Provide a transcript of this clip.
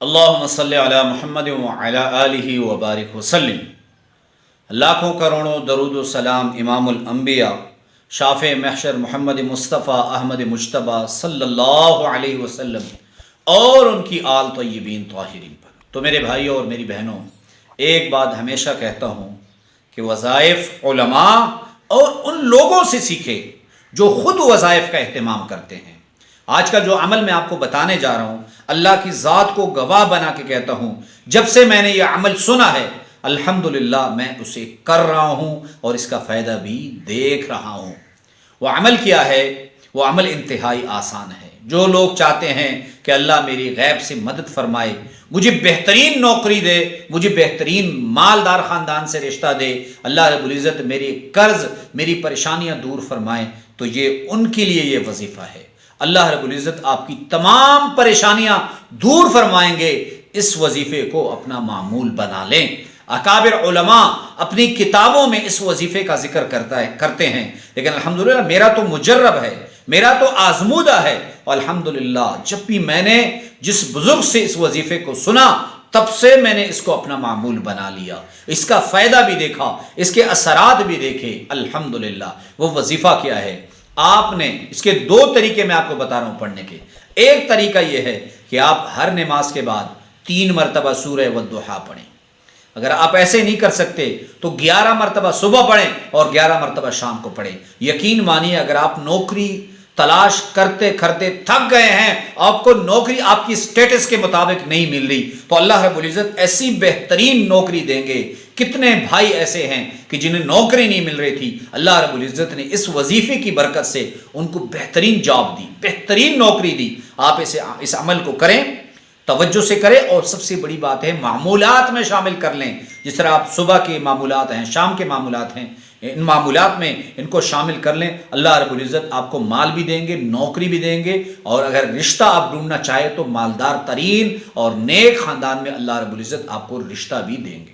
اللہم صلی علی محمد وعلی آلہ وبارک وسلم۔ لاکھوں کروڑوں درود و سلام امام الانبیاء شافع محشر محمد مصطفیٰ احمد مجتبیٰ صلی اللہ علیہ وسلم اور ان کی آل طیبین طاہرین پر۔ تو میرے بھائیوں اور میری بہنوں، ایک بات ہمیشہ کہتا ہوں کہ وظائف علماء اور ان لوگوں سے سیکھے جو خود وظائف کا اہتمام کرتے ہیں۔ آج کا جو عمل میں آپ کو بتانے جا رہا ہوں، اللہ کی ذات کو گواہ بنا کے کہتا ہوں، جب سے میں نے یہ عمل سنا ہے الحمدللہ میں اسے کر رہا ہوں اور اس کا فائدہ بھی دیکھ رہا ہوں۔ وہ عمل کیا ہے؟ وہ عمل انتہائی آسان ہے۔ جو لوگ چاہتے ہیں کہ اللہ میری غیب سے مدد فرمائے، مجھے بہترین نوکری دے، مجھے بہترین مالدار خاندان سے رشتہ دے، اللہ رب العزت میری قرض میری پریشانیاں دور فرمائے، تو یہ ان کے لیے یہ وظیفہ ہے۔ اللہ رب العزت آپ کی تمام پریشانیاں دور فرمائیں گے۔ اس وظیفے کو اپنا معمول بنا لیں۔ اکابر علماء اپنی کتابوں میں اس وظیفے کا ذکر کرتے ہیں، لیکن الحمدللہ میرا تو مجرب ہے، میرا تو آزمودہ ہے، اور الحمدللہ جب بھی میں نے جس بزرگ سے اس وظیفے کو سنا تب سے میں نے اس کو اپنا معمول بنا لیا، اس کا فائدہ بھی دیکھا، اس کے اثرات بھی دیکھے۔ الحمدللہ وہ وظیفہ کیا ہے؟ آپ نے اس کے دو طریقے میں آپ کو بتا رہا ہوں پڑھنے کے۔ ایک طریقہ یہ ہے کہ آپ ہر نماز کے بعد 3 مرتبہ سورہ والضحیٰ پڑھیں۔ اگر آپ ایسے نہیں کر سکتے تو 11 مرتبہ صبح پڑھیں اور 11 مرتبہ شام کو پڑھیں۔ یقین مانیے اگر آپ نوکری تلاش کرتے کرتے تھک گئے ہیں، آپ کو نوکری آپ کی سٹیٹس کے مطابق نہیں مل رہی، تو اللہ رب العزت ایسی بہترین نوکری دیں گے۔ کتنے بھائی ایسے ہیں کہ جنہیں نوکری نہیں مل رہی تھی، اللہ رب العزت نے اس وظیفے کی برکت سے ان کو بہترین جاب دی، بہترین نوکری دی۔ آپ اس عمل کو کریں، توجہ سے کریں، اور سب سے بڑی بات ہے معمولات میں شامل کر لیں۔ جس طرح آپ صبح کے معمولات ہیں، شام کے معمولات ہیں، ان معمولات میں ان کو شامل کر لیں۔ اللہ رب العزت آپ کو مال بھی دیں گے، نوکری بھی دیں گے، اور اگر رشتہ آپ ڈھونڈنا چاہے تو مالدار ترین اور نیک خاندان میں اللہ رب العزت آپ کو رشتہ بھی دیں گے۔